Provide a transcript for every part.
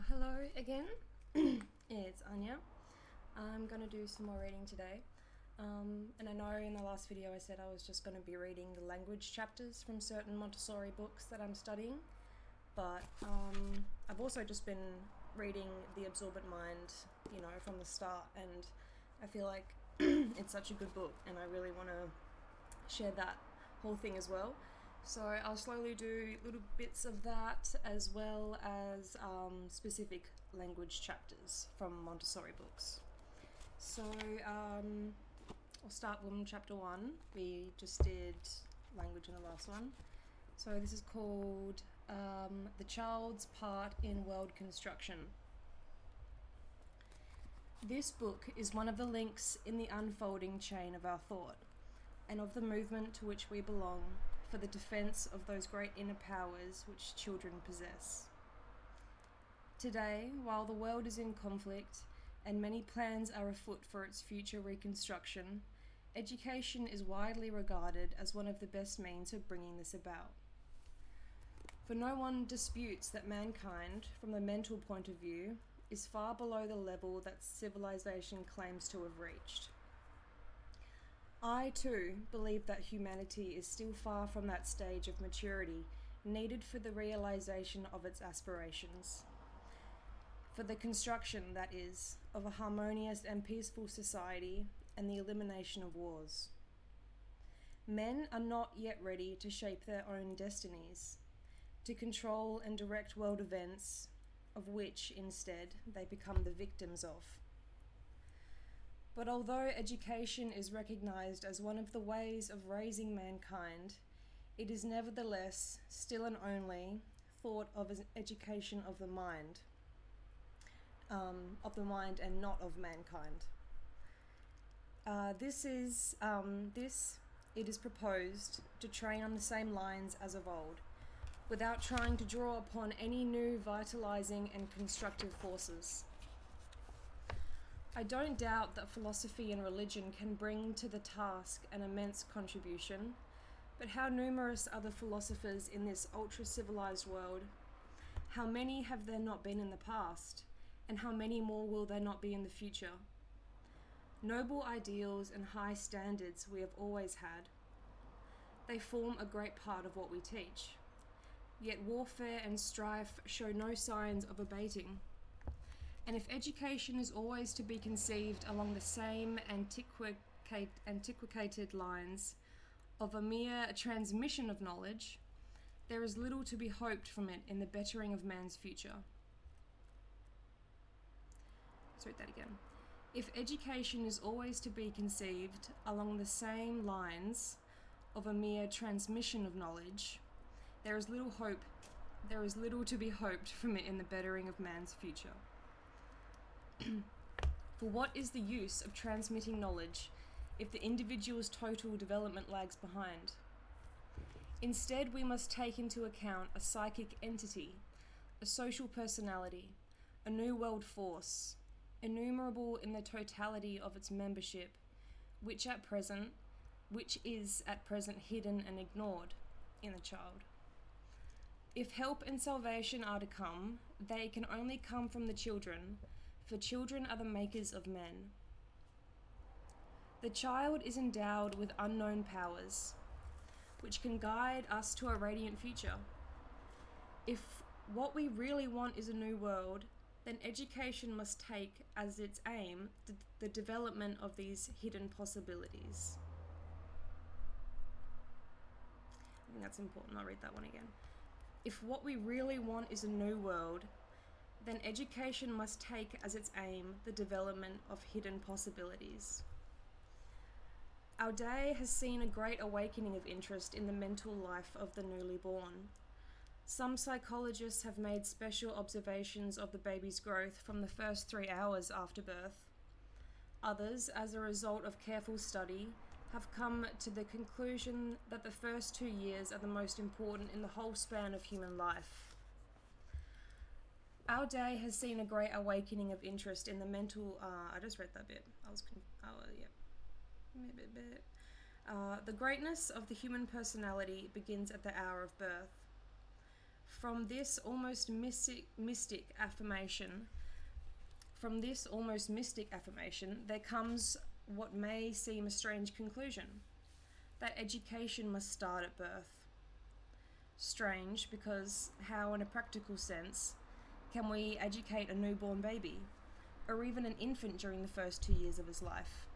Hello again, it's Anya. I'm going to do some more reading today. And I know in the last video I said I was just going to be reading the language chapters from certain Montessori books that I'm studying, but I've also just been reading The Absorbant Mind, from the start, and I feel like it's such a good book and I really want to share that whole thing as well. So I'll slowly do little bits of that as well as specific language chapters from Montessori books. So I'll start with chapter 1. We just did language in the last one. So this is called The Child's Part in World Construction. This book is one of the links in the unfolding chain of our thought and of the movement to which we belong for the defense of those great inner powers which children possess. Today, while the world is in conflict and many plans are afoot for its future reconstruction, education is widely regarded as one of the best means of bringing this about. For no one disputes that mankind, from the mental point of view, is far below the level that civilization claims to have reached. I, too, believe that humanity is still far from that stage of maturity needed for the realization of its aspirations. For the construction, that is, of a harmonious and peaceful society and the elimination of wars. Men are not yet ready to shape their own destinies, to control and direct world events, of which, instead, they become the victims of. But although education is recognized as one of the ways of raising mankind, it is nevertheless still and only thought of as education of the mind and not of mankind. It is proposed to train on the same lines as of old, without trying to draw upon any new vitalizing and constructive forces. I don't doubt that philosophy and religion can bring to the task an immense contribution, but how numerous are the philosophers in this ultra-civilized world? How many have there not been in the past, and how many more will there not be in the future? Noble ideals and high standards we have always had. They form a great part of what we teach. Yet warfare and strife show no signs of abating. And if education is always to be conceived along the same antiquated lines of a mere transmission of knowledge, there is little to be hoped from it in the bettering of man's future. Let's read that again. If education is always to be conceived along the same lines of a mere transmission of knowledge, there is little to be hoped from it in the bettering of man's future. For what is the use of transmitting knowledge if the individual's total development lags behind? Instead, we must take into account a psychic entity, a social personality, a new world force, innumerable in the totality of its membership, which is at present hidden and ignored in the child. If help and salvation are to come, they can only come from the children, for children are the makers of men. The child is endowed with unknown powers, which can guide us to a radiant future. If what we really want is a new world, then education must take as its aim the development of these hidden possibilities. I think that's important. I'll read that one again. If what we really want is a new world, then education must take as its aim the development of hidden possibilities. Our day has seen a great awakening of interest in the mental life of the newly born. Some psychologists have made special observations of the baby's growth from the first 3 hours after birth. Others, as a result of careful study, have come to the conclusion that the first 2 years are the most important in the whole span of human life. Our day has seen a great awakening of interest in the mental... I just read that bit. The greatness of the human personality begins at the hour of birth. From this almost mystic affirmation, there comes what may seem a strange conclusion, that education must start at birth. Strange because how, in a practical sense, can we educate a newborn baby, or even an infant during the first 2 years of his life?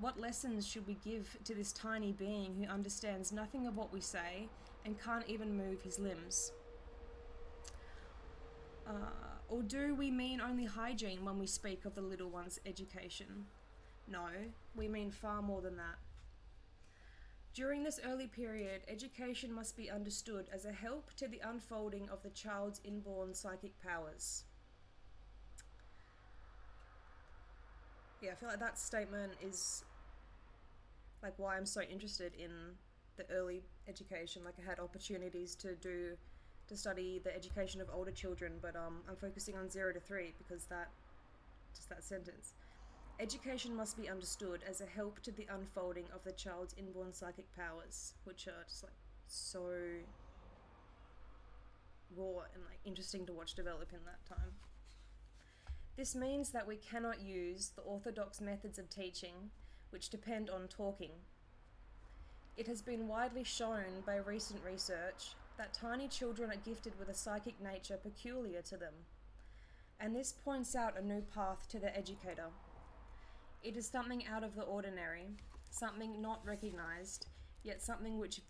What lessons should we give to this tiny being who understands nothing of what we say and can't even move his limbs? Or do we mean only hygiene when we speak of the little one's education? No, we mean far more than that. During this early period, education must be understood as a help to the unfolding of the child's inborn psychic powers. Yeah, I feel like that statement is like why I'm so interested in the early education. Like, I had opportunities to study the education of older children, but I'm focusing on 0 to 3 because that sentence. Education must be understood as a help to the unfolding of the child's inborn psychic powers, which are just like so raw and like interesting to watch develop in that time. This means that we cannot use the orthodox methods of teaching, which depend on talking. It has been widely shown by recent research that tiny children are gifted with a psychic nature peculiar to them, and this points out a new path to the educator. It is something out of the ordinary, something not recognized, yet something which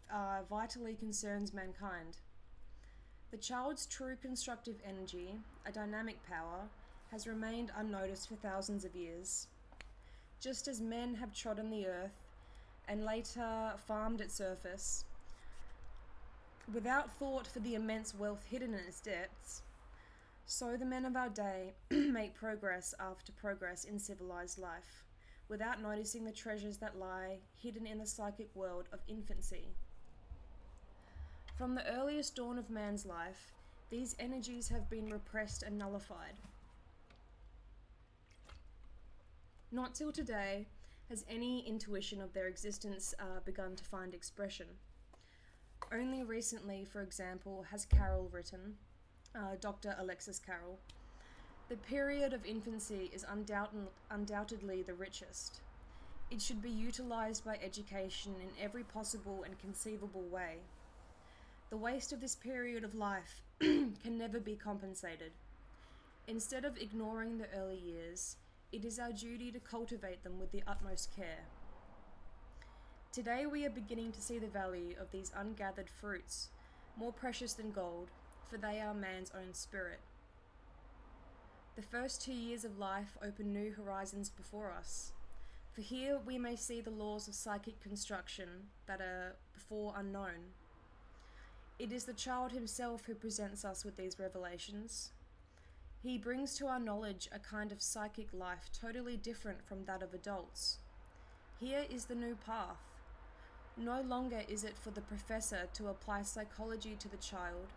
vitally concerns mankind. The child's true constructive energy, a dynamic power, has remained unnoticed for thousands of years. Just as men have trodden the earth and later farmed its surface, without thought for the immense wealth hidden in its depths, so the men of our day make progress after progress in civilized life, without noticing the treasures that lie hidden in the psychic world of infancy. From the earliest dawn of man's life, these energies have been repressed and nullified. Not till today has any intuition of their existence begun to find expression. Only recently, for example, has Carroll written, Dr. Alexis Carroll, "The period of infancy is undoubtedly the richest. It should be utilized by education in every possible and conceivable way. The waste of this period of life can never be compensated. Instead of ignoring the early years, it is our duty to cultivate them with the utmost care. Today we are beginning to see the value of these ungathered fruits, more precious than gold, for they are man's own spirit. The first 2 years of life open new horizons before us, for here we may see the laws of psychic construction that are before unknown. It is the child himself who presents us with these revelations. He brings to our knowledge a kind of psychic life totally different from that of adults. Here is the new path. No longer is it for the professor to apply psychology to the child,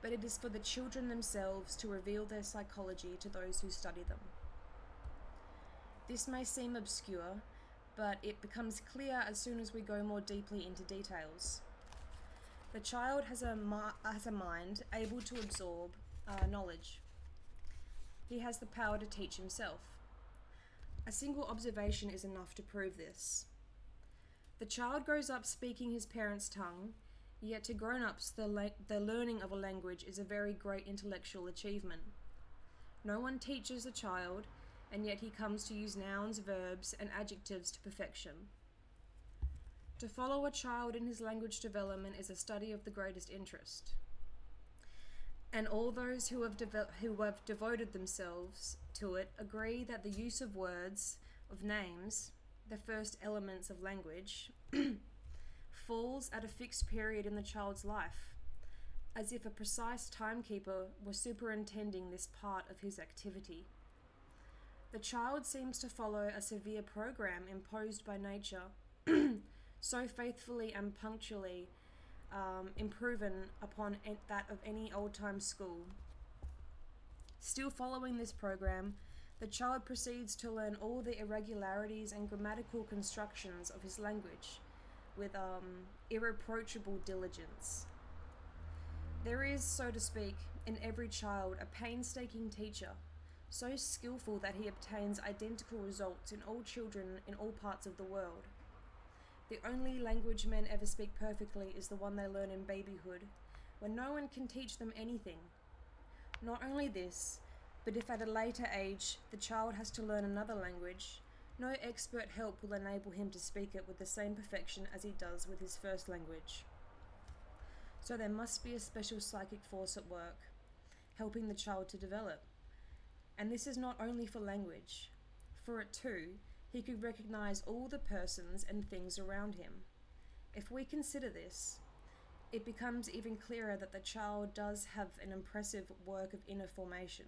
but it is for the children themselves to reveal their psychology to those who study them. This may seem obscure, but it becomes clear as soon as we go more deeply into details. The child has a mind able to absorb knowledge. He has the power to teach himself. A single observation is enough to prove this. The child grows up speaking his parents' tongue, yet to grown-ups the learning of a language is a very great intellectual achievement. No one teaches a child, and yet he comes to use nouns, verbs, and adjectives to perfection. To follow a child in his language development is a study of the greatest interest. And all those who have devoted themselves to it agree that the use of words, of names, the first elements of language, falls at a fixed period in the child's life, as if a precise timekeeper were superintending this part of his activity. The child seems to follow a severe program imposed by nature, so faithfully and punctually improven upon that of any old-time school. Still following this program, the child proceeds to learn all the irregularities and grammatical constructions of his language with irreproachable diligence. There is, so to speak, in every child a painstaking teacher, so skillful that he obtains identical results in all children in all parts of the world. The only language men ever speak perfectly is the one they learn in babyhood, when no one can teach them anything. Not only this, but if at a later age the child has to learn another language, no expert help will enable him to speak it with the same perfection as he does with his first language. So there must be a special psychic force at work, helping the child to develop. And this is not only for language. For it too, he could recognize all the persons and things around him. If we consider this, it becomes even clearer that the child does have an impressive work of inner formation.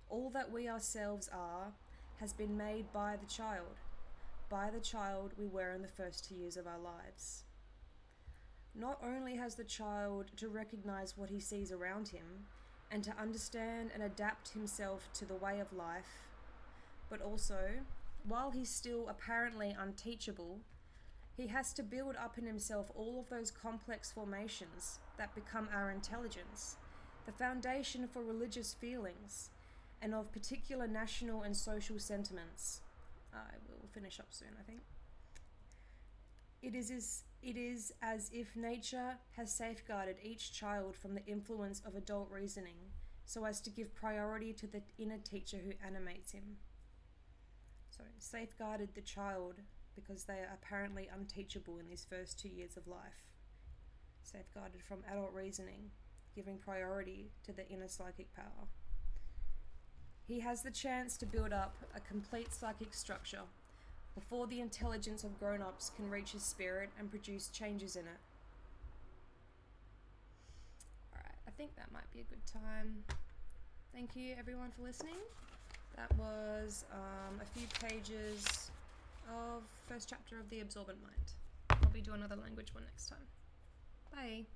All that we ourselves are has been made by the child we were in the first 2 years of our lives. Not only has the child to recognize what he sees around him and to understand and adapt himself to the way of life, but also, while he's still apparently unteachable, he has to build up in himself all of those complex formations that become our intelligence, the foundation for religious feelings, and of particular national and social sentiments. I will finish up soon, I think. It is as if nature has safeguarded each child from the influence of adult reasoning, so as to give priority to the inner teacher who animates him. So, safeguarded the child because they are apparently unteachable in these first 2 years of life. Safeguarded from adult reasoning, giving priority to the inner psychic power. He has the chance to build up a complete psychic structure before the intelligence of grown-ups can reach his spirit and produce changes in it. Alright, I think that might be a good time. Thank you everyone for listening. That was a few pages of first chapter of the Absorbant Mind. I'll be doing another language one next time. Bye.